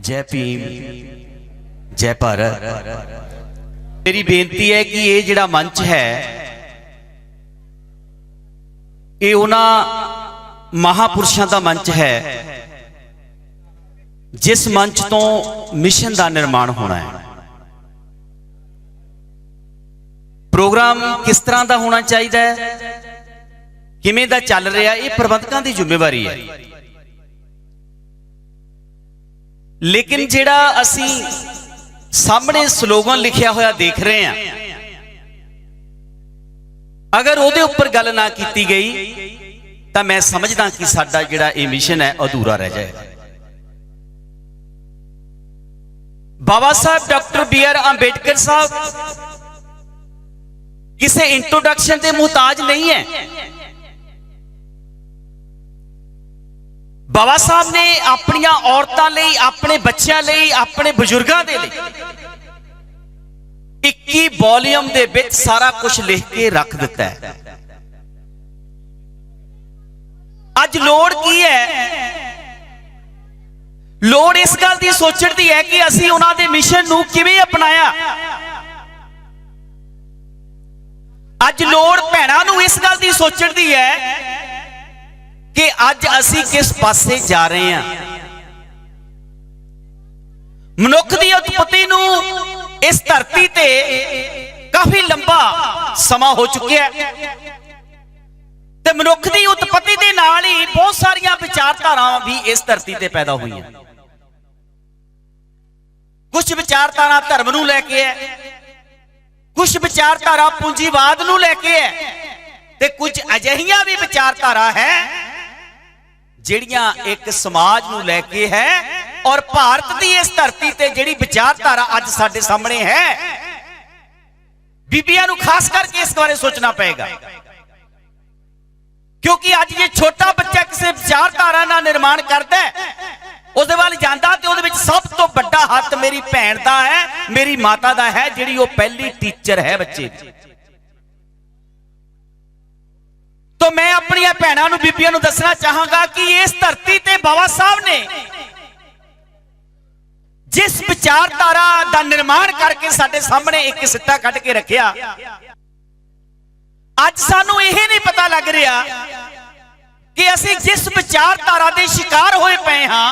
जय भीम, जय भारत। मेरी बेनती है कि ये जिहड़ा मंच है ये उन्हां महापुरुषों का मंच है जिस मंच तो मिशन का निर्माण होना है। प्रोग्राम किस तरह का होना चाहिए, किवें दा चल रहा, ये प्रबंधकों की जिम्मेवारी है। लेकिन जिहड़ा असी सामने स्लोगन लिखिया होया देख रहे हैं, अगर उहदे उपर गल ना की गई तो मैं समझदा कि साडा जिहड़ा ये मिशन है अधूरा रह जाएगा। बाबा साहब डॉक्टर BR अंबेडकर साहब किसी इंट्रोडक्शन के मुहताज नहीं है। बाबा साहब ने अपनिया औरतां लई, अपने बच्चों लई, अपने बुजुर्गों के लिए 21 वॉल्यूम दे विच सारा कुछ लिख के रख दिता है। अज लोड़ की है? लोड़ इस गल की सोचण दी है कि असीं उन्हां दे मिशन नूं किवें अपनाया। अज लोड़ भैणां नूं इस गल की सोचण दी है कि अज असी किस पासे जा रहे हैं। मनुख की उत्पत्ति नूं इस धरती ते काफी लंबा समा हो चुका है ते मनुख की उत्पत्ति के नाल ही बहुत सारिया विचारधारावां भी इस धरती ते पैदा हुई हैं। कुछ विचारधारा धर्म नूं लैके है, कुछ विचारधारा पूंजीवाद नूं लैके है ते कुछ अजिहियां भी विचारधारा है जिहड़ियां एक समाज नूं लैके है। और भारत की इस धरती ते जिहड़ी विचारधारा अज साडे सामने है, बीबियां नूं खास करके इस बारे सोचना पएगा, क्योंकि अज ये छोटा बच्चा किसी विचारधारा का निर्माण करता है, उसदे वाल जांदा ते उहदे विच सब तो बड़ा हत्थ मेरी भैण दा है, मेरी माता दा है, जिहड़ी वो पहली टीचर है बच्चे दी। तो मैं अपनी भैणों नूं, बीबियां नूं दसना चाहांगा कि इस धरती ते बाबा साहब ने जिस विचारधारा का निर्माण करके साडे सामने एक सिट्टा कढ के रखिया, अज सानू यह नहीं पता लग रहा कि असी जिस विचारधारा के शिकार होए पे हाँ,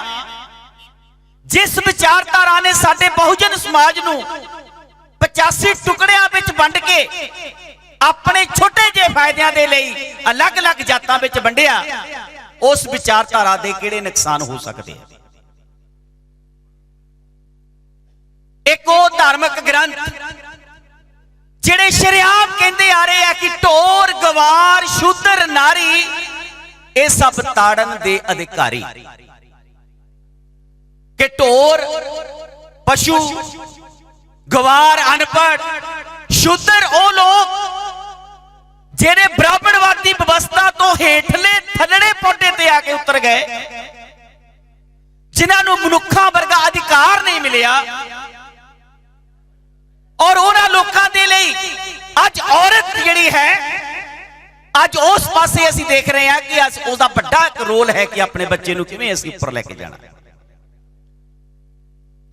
जिस विचारधारा ने साडे बहुजन समाज नूं 85 टुकड़ियां विच वंड के अपने छोटे जे फायदे दे लई अलग अलग जातां विच वंडिया, उस विचारधारा दे किहड़े नुकसान हो सकते हैं। एक वो धार्मिक ग्रंथ जिहड़े शरेआम कहंदे आ रहे हैं कि ढोर गवार शूद्र नारी ये सब ताड़न दे अधिकारी, कि ढोर पशु, गवार अनपढ़, शूद्र वो लोग जिहड़े ब्राह्मणवादी व्यवस्था तो हेठले थल्लड़े पौधे ते आके उतर गए, जिन्होंने मनुखा वर्गा अधिकार नहीं मिलिया। और उन्हां लोकां दे लई अज औरत जिहड़ी है, अज उस पासे असीं देख रहे हैं कि अस उसदा बड़ा एक रोल है कि अपने बच्चे नूं किवें असीं उपर लैके जाना।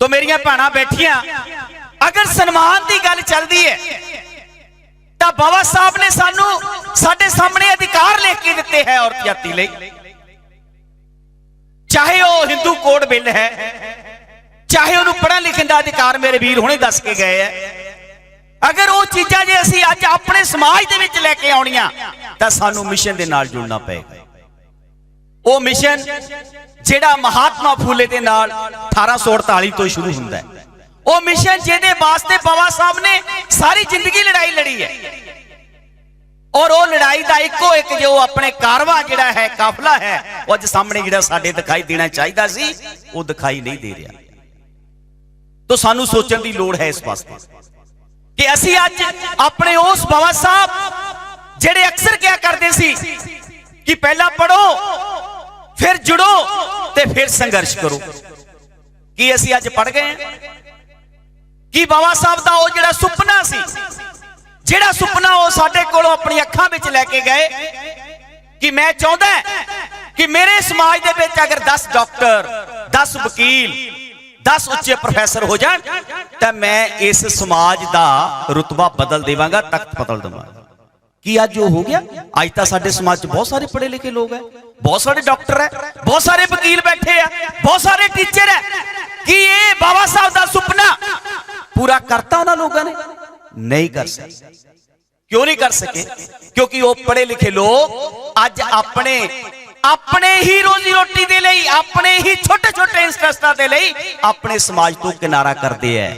तो मेरियां भैणां बैठियां, अगर सन्मान की गल चलदी है तो बाबा साहब ने सानू साडे सामने अधिकार लिख के दिते है औरत जाति लई, चाहे वह हिंदू कोड बिल है, चाहे उन्होंने पढ़न लिखन का अधिकार मेरे वीर हुणे दस के गए है। अगर वो चीज़ां जे असीं अज अपने समाज दे विच लैके आउणियां तां सानू मिशन दे नाल जुड़ना पएगा। वो मिशन जिहड़ा महात्मा फूले दे नाल 1848 तो शुरू हुंदा है, वो मिशन जिहदे वास्ते बाबा साहब ने सारी जिंदगी लड़ाई लड़ी है। और वो लड़ाई का इको एक जो अपने कारवां जिहड़ा है, काफला है, वो अज सामने जिहड़ा साडे दिखाई देना चाहिदा सी, वो दिखाई नहीं दे रहा। तो सानू सोचने की लोड़ है इस वास्ते कि असी अज अपने उस बाबा साहब जेड़े अक्सर क्या करते सी कि पहला पढ़ो फिर जुड़ो ते फिर संघर्ष करो, कि असी अज पढ़ गए कि बाबा साहब का वो जेड़ा सुपना सी, जेड़ा सुपना वो साडे कोलों अपनी अखां विच लैके गए कि मैं चाहता कि मेरे समाज दे विच अगर 10 डॉक्टर, 10 वकील, 10 ਉੱਚੇ ਪ੍ਰੋਫੈਸਰ ਹੋ ਜਾਣ ਤਾਂ ਮੈਂ ਇਸ ਸਮਾਜ ਦਾ ਰੁਤਬਾ ਬਦਲ ਦੇਵਾਂਗਾ, ਤਖਤ ਬਦਲ ਦੇਵਾਂਗਾ। ਕੀ ਅੱਜ ਉਹ ਹੋ ਗਿਆ? ਅੱਜ ਤਾਂ ਸਾਡੇ ਸਮਾਜ 'ਚ ਬਹੁਤ ਸਾਰੇ ਪੜ੍ਹੇ ਲਿਖੇ ਲੋਕ ਹੈ, ਬਹੁਤ ਸਾਰੇ ਡਾਕਟਰ ਹੈ, ਬਹੁਤ ਸਾਰੇ ਵਕੀਲ ਬੈਠੇ ਆ, ਬਹੁਤ ਸਾਰੇ ਟੀਚਰ ਹੈ। ਕੀ ਇਹ ਬਾਬਾ ਸਾਹਿਬ ਦਾ ਸੁਪਨਾ ਪੂਰਾ ਕਰਤਾ ਉਹਨਾਂ ਲੋਕਾਂ ਨੇ? ਨਹੀਂ ਕਰ ਸਕੇ। ਕਿਉਂ ਨਹੀਂ ਕਰ ਸਕੇ? ਕਿਉਂਕਿ ਉਹ ਪੜ੍ਹੇ ਲਿਖੇ ਲੋਕ ਅੱਜ ਆਪਣੇ ਹੀ ਰੋਜ਼ੀ ਰੋਟੀ ਦੇ ਲਈ, ਆਪਣੇ ਹੀ ਛੋਟੇ ਛੋਟੇ ਇੰਟਰਸਟਾਂ ਦੇ ਲਈ ਆਪਣੇ ਸਮਾਜ ਤੋਂ ਕਿਨਾਰਾ ਕਰਦੇ ਐ।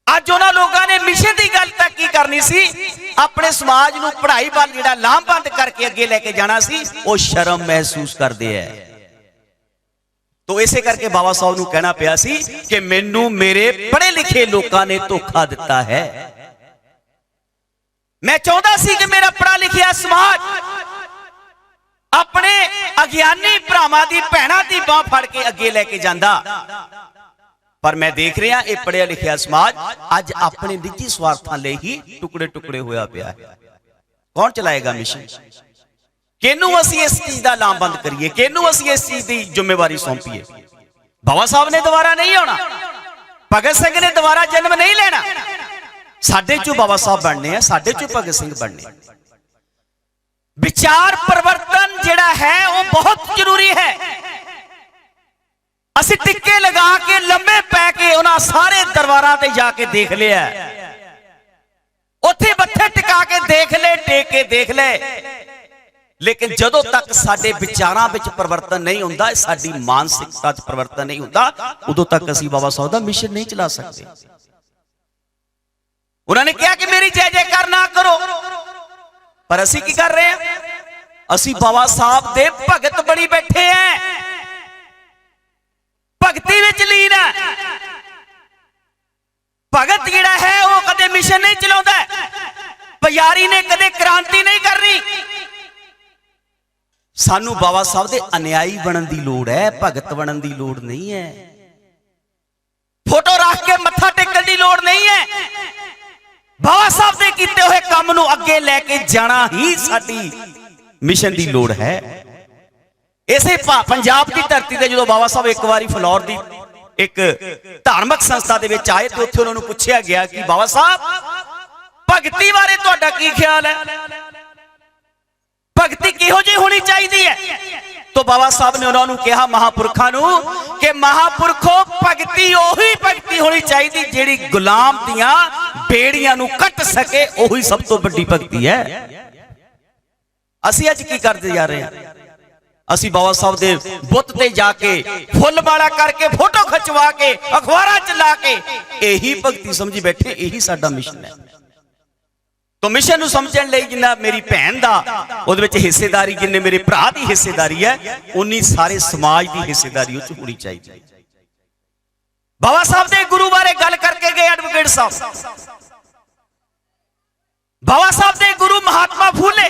ਅੱਜ ਉਹਨਾਂ ਲੋਕਾਂ ਨੇ ਮਿਸ਼ਨ ਦੀ ਗੱਲ ਤੱਕ ਕੀ ਕਰਨੀ ਸੀ, ਆਪਣੇ ਸਮਾਜ ਨੂੰ ਪੜ੍ਹਾਈ ਵੱਲ ਜਿਹੜਾ ਲਾਮਬੰਦ ਕਰਕੇ ਅੱਗੇ ਲੈ ਕੇ ਜਾਣਾ ਸੀ, ਉਹ ਸ਼ਰਮ ਮਹਿਸੂਸ ਕਰਦੇ ਐ। ਤੋ ਇਸੇ ਕਰਕੇ ਬਾਬਾ ਸਾਹਿਬ ਨੂੰ ਕਹਿਣਾ ਪਿਆ ਸੀ ਕਿ ਮੈਨੂੰ ਮੇਰੇ ਪੜ੍ਹੇ ਲਿਖੇ ਲੋਕਾਂ ਨੇ ਧੋਖਾ ਦਿੱਤਾ ਹੈ। ਮੈਂ ਚਾਹੁੰਦਾ ਸੀ ਕਿ ਮੇਰਾ ਪੜ੍ਹਾ ਲਿਖਿਆ ਸਮਾਜ ਆਪਣੇ ਅਗਿਆਨੀ ਭਰਾਵਾਂ ਦੀ ਭੈਣਾਂ ਦੀ ਬਾਹ ਫੜ ਕੇ ਅੱਗੇ ਲੈ ਕੇ ਜਾਂਦਾ, ਪਰ ਮੈਂ ਦੇਖ ਰਿਹਾ ਇਹ ਪੜ੍ਹਿਆ ਲਿਖਿਆ ਸਮਾਜ ਅੱਜ ਆਪਣੇ ਨਿੱਜੀ ਸਵਾਰਥਾਂ ਲਈ ਹੀ ਟੁਕੜੇ ਟੁਕੜੇ ਹੋਇਆ ਪਿਆ ਹੈ। ਕੌਣ ਚਲਾਏਗਾ ਮਿਸ਼ਨ? ਕਿਹਨੂੰ ਅਸੀਂ ਇਸ ਚੀਜ਼ ਦਾ ਲਾਮਬੰਦ ਕਰੀਏ? ਕਿਹਨੂੰ ਅਸੀਂ ਇਸ ਚੀਜ਼ ਦੀ ਜ਼ਿੰਮੇਵਾਰੀ ਸੌਂਪੀਏ? ਬਾਬਾ ਸਾਹਿਬ ਨੇ ਦੁਬਾਰਾ ਨਹੀਂ ਆਉਣਾ, ਭਗਤ ਸਿੰਘ ਨੇ ਦੁਬਾਰਾ ਜਨਮ ਨਹੀਂ ਲੈਣਾ। ਸਾਡੇ ਚੋਂ ਬਾਬਾ ਸਾਹਿਬ ਬਣਨੇ ਆ, ਸਾਡੇ ਚੋਂ ਭਗਤ ਸਿੰਘ ਬਣਨੇ। ਵਿਚਾਰ ਪਰਿਵਰਤਨ ਜਿਹੜਾ ਹੈ ਉਹ ਬਹੁਤ ਜ਼ਰੂਰੀ ਹੈ। ਅਸੀਂ ਟਿੱਕੇ ਲਗਾ ਕੇ ਲੰਮੇ ਪੈ ਕੇ ਉਹਨਾਂ ਸਾਰੇ ਦਰਬਾਰਾਂ ਤੇ ਜਾ ਕੇ ਦੇਖ ਲਿਆ, ਉੱਥੇ ਮੱਥੇ ਟਿਕਾ ਕੇ ਦੇਖ ਲੈ, ਟੇਕ ਕੇ ਦੇਖ ਲੈ, ਲੇਕਿਨ ਜਦੋਂ ਤੱਕ ਸਾਡੇ ਵਿਚਾਰਾਂ ਵਿੱਚ ਪਰਿਵਰਤਨ ਨਹੀਂ ਹੁੰਦਾ, ਸਾਡੀ ਮਾਨਸਿਕਤਾ 'ਚ ਪਰਿਵਰਤਨ ਨਹੀਂ ਹੁੰਦਾ, ਉਦੋਂ ਤੱਕ ਅਸੀਂ ਬਾਬਾ ਸਾਹਿਬ ਦਾ ਮਿਸ਼ਨ ਨਹੀਂ ਚਲਾ ਸਕਦੇ। ਉਹਨਾਂ ਨੇ ਕਿਹਾ ਕਿ ਮੇਰੀ ਜੈ ਜੈਕਾਰ ਨਾ ਕਰੋ, ਪਰ ਅਸੀਂ ਕੀ ਕਰ ਰਹੇ ਹਾਂ? ਅਸੀਂ ਬਾਬਾ ਸਾਹਿਬ ਦੇ ਭਗਤ ਬਣੀ ਬੈਠੇ ਆ, ਭਗਤੀ ਵਿੱਚ ਲੀਨ ਹੈ। ਭਗਤ ਜਿਹੜਾ ਹੈ ਉਹ ਕਦੇ ਮਿਸ਼ਨ ਨਹੀਂ ਚਲਾਉਂਦਾ, ਪੁਜਾਰੀ ਨੇ ਕਦੇ ਕ੍ਰਾਂਤੀ ਨਹੀਂ ਕਰਨੀ। ਸਾਨੂੰ ਬਾਬਾ ਸਾਹਿਬ ਦੇ ਅਨੁਯਾਈ ਬਣਨ ਦੀ ਲੋੜ ਹੈ, ਭਗਤ ਬਣਨ ਦੀ ਲੋੜ ਨਹੀਂ ਹੈ। ਫੋਟੋ ਰੱਖ ਕੇ ਮੱਥਾ ਟੇਕਣ ਦੀ ਲੋੜ ਨਹੀਂ ਹੈ। ਬਾਬਾ ਸਾਹਿਬ ਦੇ ਕੀਤੇ ਹੋਏ ਕੰਮ ਨੂੰ ਅੱਗੇ ਲੈ ਕੇ ਜਾਣਾ ਹੀ ਸਾਡੀ ਮਿਸ਼ਨ ਦੀ ਲੋੜ ਹੈ। ਇਸੇ ਪੰਜਾਬ ਦੀ ਧਰਤੀ ਤੇ ਜਦੋਂ ਬਾਬਾ ਸਾਹਿਬ ਇੱਕ ਵਾਰੀ ਫਲੌਰ ਦੀ ਇੱਕ ਧਾਰਮਿਕ ਸੰਸਥਾ ਦੇ ਵਿੱਚ ਆਏ ਤੇ ਉੱਥੇ ਉਹਨਾਂ ਨੂੰ ਪੁੱਛਿਆ ਗਿਆ ਕਿ ਬਾਬਾ ਸਾਹਿਬ ਭਗਤੀ ਬਾਰੇ ਤੁਹਾਡਾ ਕੀ ਖਿਆਲ ਹੈ? ਭਗਤੀ ਕਿਹੋ ਜਿਹੀ ਹੋਣੀ ਚਾਹੀਦੀ ਹੈ? तो बाबा साहब ने उन्होंने कहा महापुरखा कि महापुरखो भगती ओही भगती होनी चाहिए जेड़ी गुलाम दियां बेड़ियां नू कट सके, ओही सब तो बड़ी भगती है। असी अज की करते जा रहे हैं? असी बाबा साहब दे बुत ते जाके फुल माला करके फोटो खिंचवा के अखबारां च ला के यही भगती समझी बैठे, यही साडा मिशन है। तो मिशन नूं समझण लई जिन्ना मेरी भैन दा उहदे विच हिस्सेदारी, जिन्ने मेरे भरा दी हिस्सेदारी है, उन्नी सारे समाज दी हिस्सेदारी उच होनी चाहिए। बाबा साहब दे गुरु बारे गल करके गए एडवोकेट साहब। बाबा साहब दे गुरु महात्मा फूले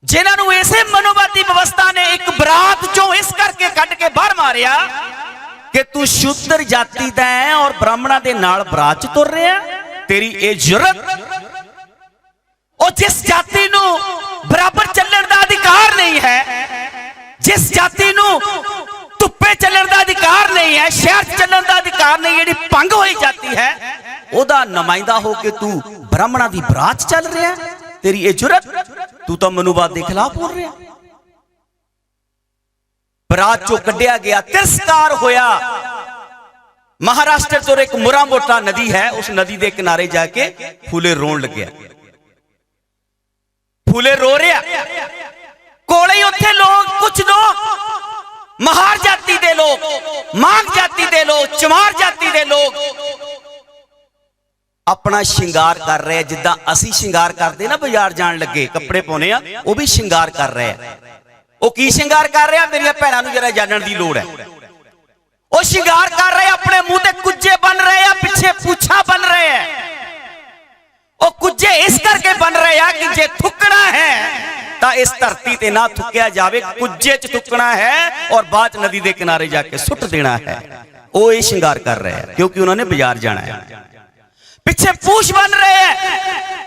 जिन्हां नूं इसे मनोवादी व्यवस्था ने एक बरात चों इस करके कट के बाहर मारिया कि तू शूद्र जाति दा है और ब्राह्मणा दे नाल बरात च तुर रिहा, तेरी ये जुर्रत, और जिस जाति नूं बराबर चलण दा अधिकार नहीं है, जिस जाति नूं धुप्पे चलण दा अधिकार नहीं है, शहर चलण दा अधिकार नहीं, जिहड़ी भंग होई जाती है, ओदा नुमाइंदा हो के तू ब्राह्मणा दी बरात चल रहा, तेरी ये जुर्रत, तू तो मनुवाद के खिलाफ बोल रहा। बरात चो कढ़िया गया, तिरस्कार होया। महाराष्ट्र तो एक मुरा मोटा नदी है, उस नदी के किनारे जाके फूले रोन लग गया, फूले रो रहा। कोले उत्थे लोग, कुछ लोग महार जाति दे लोग, मांग जाति दे लोग, चमार जाति दे लोग अपना शिंगार कर रहे हैं, जिद्दां असी शिंगार करते ना बाजार जान लगे कपड़े पाने, वो भी शिंगार कर रहे हैं। वो की शिंगार कर रहे हैं? मेरी भैनों नूं जरा जानण दी लोड़ है। वो शिंगार कर रहे, अपने मुंह ते कुज्जे बन रहे हैं, पीछे पूछा बन रहे हैं। वो कुज्जे इस करके बन रहे हैं कि जे थुकना है तो इस धरती ते ना थुकिया जावे, कुज्जे च थुकना है और बाद नदी के किनारे जाके सुट देना है। वो ये शिंगार कर रहे हैं क्योंकि उन्होंने बाजार जाना है। पिछे पूछ बन रहे हैं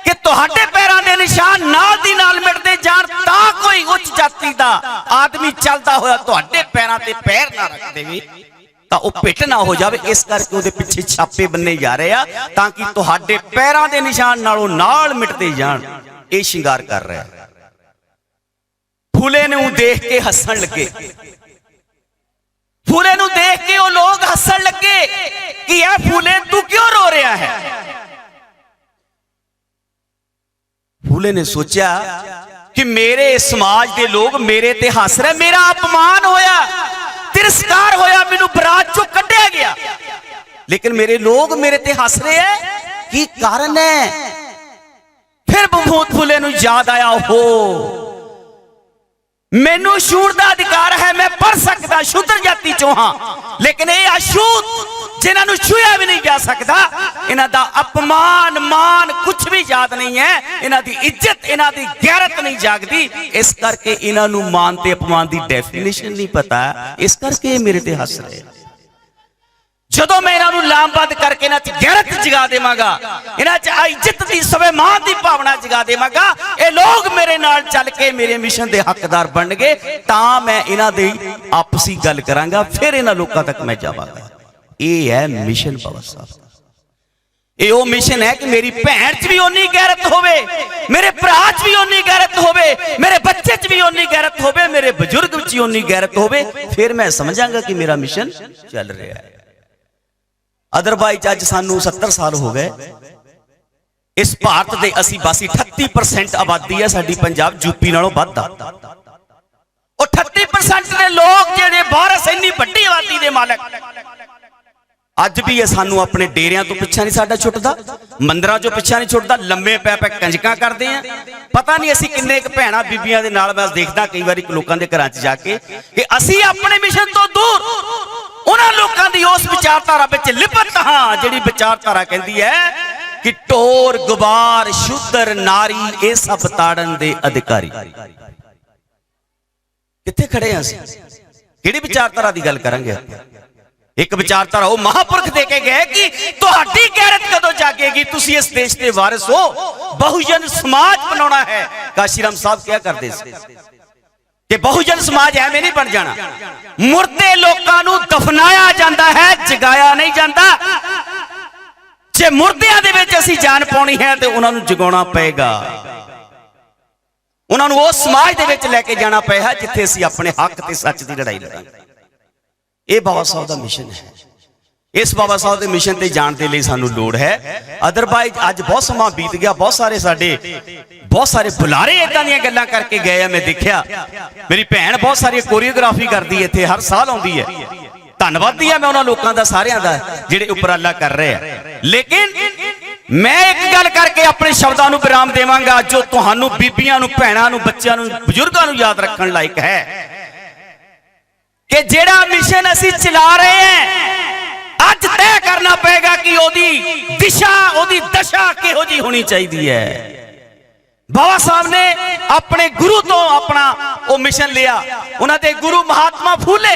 कि तुहाडे पैरां दे निशान नाल दी नाल मिटदे जाण तां कोई उच्च जाति ਧਰਤੀ ਦਾ ਆਦਮੀ ਚੱਲਦਾ ਹੋਇਆ ਤੁਹਾਡੇ ਪੈਰਾਂ ਤੇ ਪੈਰ ਨਾ ਰੱਖ ਦੇਵੇ ਤਾਂ ਉਹ ਪਿੱਟ ਨਾ ਹੋ ਜਾਵੇ। ਇਸ ਕਰਕੇ ਉਹਦੇ ਪਿੱਛੇ ਛਾਪੇ ਬੰਨੇ ਜਾ ਰਹੇ ਆ ਤਾਂ ਕਿ ਤੁਹਾਡੇ ਪੈਰਾਂ ਦੇ ਨਿਸ਼ਾਨ ਨਾਲੋਂ ਨਾਲ ਮਿਟਦੇ ਜਾਣ। ਇਹ ਸ਼ਿੰਗਾਰ ਕਰ ਰਿਹਾ। ਫੂਲੇ ਨੂੰ ਦੇਖ ਕੇ ਹੱਸਣ ਲੱਗੇ। ਫੂਲੇ ਨੂੰ ਦੇਖ ਕੇ ਉਹ ਲੋਕ ਹੱਸਣ ਲੱਗੇ ਕਿ ਇਹ ਫੂਲੇ ਤੂੰ ਕਿਉਂ ਰੋ ਰਿਹਾ ਹੈ। फूले ने सोचा कि मेरे समाज के लोग मेरे ते हस रहे, मेरा अपमान होया, तिरस्कार होया, मैनू बरात चो कढ़िया गया, लेकिन मेरे लोग मेरे ते हस रहे हैं, की कारण है। फिर बमूत फूले नू याद आया, हो मैनू छूण दा अधिकार है, मैं पढ़ सकता, शूद्र जाति चो हाँ, लेकिन ये अछूत जिन्होंने छूया भी नहीं जा सकता, इन्हां दा अपमान मान कुछ भी याद नहीं है, इन्हां दी इज्जत इन्हां दी गैरत नहीं जागदी। इस करके इन्हां नू मान ते अपमान दी डेफिनेशन नहीं पता, इस करके मेरे ते हस रहे। जदों मैं इन्हां नू लामबंद करके इन्हां च गैरत जगा देवांगा, इन्हां च इज्जत दी स्वाभिमान दी भावना जगा देवांगा, ये लोग मेरे नाल चल के मेरे मिशन दे हकदार बन गए, तां मैं इन्हां दी आपसी गल करांगा, फिर इन्हां लोकां तक मैं जावांगा। ये है मिशन बाबा साहब। ये वो मिशन है कि मेरी भैन च भी उन्नी गैरत होवे, मेरे भरा च भी उन्नी गैरत होवे, मेरे बच्चे च भी उन्नी गैरत होवे, मेरे बुजुर्ग च उन्नी गैरत होवे, फिर मैं समझांगा कि मेरा मिशन चल रहा है। अदरवाइज अज सानू 70 साल हो गए, इस भारत दे असी बस 38% आबादी है साडी पंजाब यूपी नालों वध आ। 38% दे लोग जेड़े बाहर इन्नी वड्डी आबादी दे मालक अज भी है, सानू अपने डेरियां तो पिछा नहीं साडा छुटदा, मंदिरां चों पिछा नहीं छुटदा, लम्मे पै पै कंजकां करदे हैं। पता नहीं असी किन्ने क भैणां बीबियां दे नाल मैं देखदा कई बारी लोकां दे घरां च जाके कि असी अपने मिशन तो दूर उन्हां लोकां दी उस विचारधारा विच लिपट हां जिहड़ी विचारधारा कहंदी है कि ढोर गुबार शूद्र नारी ये सब ताड़न दे अधिकारी। कित्थे खड़े हैं असीं? किहड़ी विचारधारा दी गल करांगे? एक विचारधारा वो महापुरख दे के गए कि तुहाडी गैरत कदों जागेगी, तुसी इस देश के वारिस हो, बहुजन समाज बनाना है। काशीराम साहब क्या करते कि बहुजन समाज एवें नहीं बन जाना, मुर्दे लोकां नूं दफनाया जाता है, जगाया नहीं जाता। जे मुर्दियां दे विच असीं जान पाउणी है तो उन्हां नूं जगाउणा पएगा, उन्हां नूं उस समाज दे विच लैके जाना पएगा जिथे असीं अपने हक ते सच दी लड़ाई लड़ांगे। ये बाबा साहब का मिशन है। इस बाबा साहब के मिशन ते जाण दे लई सानू लोड़ है। अदरवाइज अज बहुत समा बीत गया, बहुत सारे बुलारे इदां दीयां गल्लां करके गए हैं। मैं देखिया मेरी भैन बहुत सारी कोरियोग्राफी करती है, इत्थे हर साल आउंदी है, धन्नवादी है मैं उन्हां लोकां दा सारियां दा जिहड़े उपराला कर रहे हैं। लेकिन मैं एक गल करके अपने शब्दां नूं विराम देवांगा जो तुहानू बीबियां नूं भैणां नूं बच्चिआं नूं बजुर्गां नूं याद रखण लायक है कि जेड़ा मिशन असी चला रहे हैं अज तय करना पड़ेगा कि ओदी दिशा ओदी दशा किहो जी होनी चाहिए है। बाबा साहब ने अपने गुरु तो अपना वो मिशन लिया। उन्होंने गुरु महात्मा फूले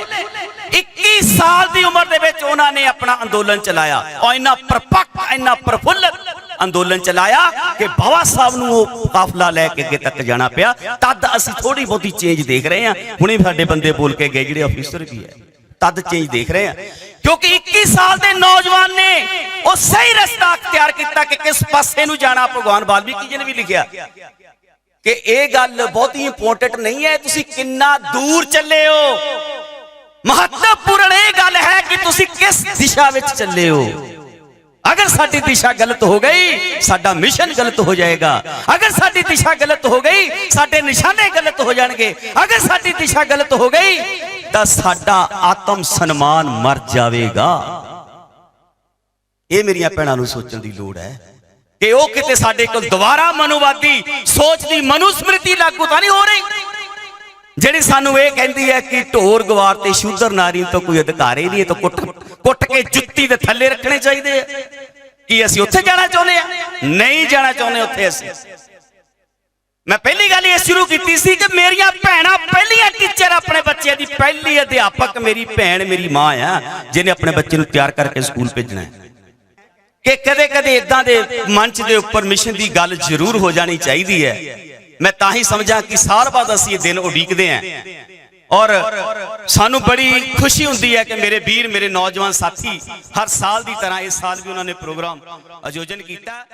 21 साल की उम्र दे विच उन्होंने अपना अंदोलन चलाया और इन्ना परपक्क इन्ना प्रफुल्लित अंदोलन चलाया कि बाबा साहब नूं काफला लैके अगे तक जाना पिया। तद असीं थोड़ी बहुती चेंज देख रहे हैं। हुणे साडे बंदे बोल के गए जिहड़े ऑफिसर भी है, तद चेंज देख रहे हैं क्योंकि 21 साल के नौजवान ने वो सही रास्ता अख्तियार किया कि किस पासे नूं जाना। भगवान वाल्मीकि जी ने भी लिखा कि ये गल बहुत ही इंपोर्टेंट नहीं है तुसीं कितना दूर चले हो, महत्वपूर्ण ये गल है कि तुसीं किस दिशा विच चले हो। अगर साडी दिशा गलत हो गई साडा मिशन गलत हो जाएगा, अगर साडी दिशा गलत हो गई साडे निशाने गलत हो जाएंगे, अगर साडी दिशा गलत हो गई तो साडा आत्म सम्मान मर जाएगा। ये मेरियां भैणां नूं सोचण दी लोड़ है कि वो किते साडे कोल दोबारा मनोवादी सोच दी मनुस्मृति लागू तां नहीं हो रही जिहड़ी सानू ये कहती है कि ढोर गवार ते शूद्र नारी तो कोई अधिकार ही नहीं है, तो कुट के जुत्ती दे थल्ले रखने चाहिए। कि असीं उत्थे जाना चाहुंदे आ? नहीं जाना चाहुंदे उत्थे असीं। मैं पहली गल ये शुरू की सी कि मेरियां भैणां पहलियां टीचर अपने बच्चे दी पहली अध्यापक मेरी भैन मेरी मां है जिन्हें अपने बच्चे नूं तैयार करके स्कूल भेजना है। कि कदे कदे इदां दे मंच दे उपर मिशन दी गल जरूर हो जानी चाहिए है मैं तां ही समझा कि साल बाद असीं ये दिन उडीकदे हैं और सानू बड़ी खुशी हुंदी है कि मेरे वीर मेरे नौजवान साथी हर साल की तरह इस साल भी उन्होंने प्रोग्राम आयोजन किया।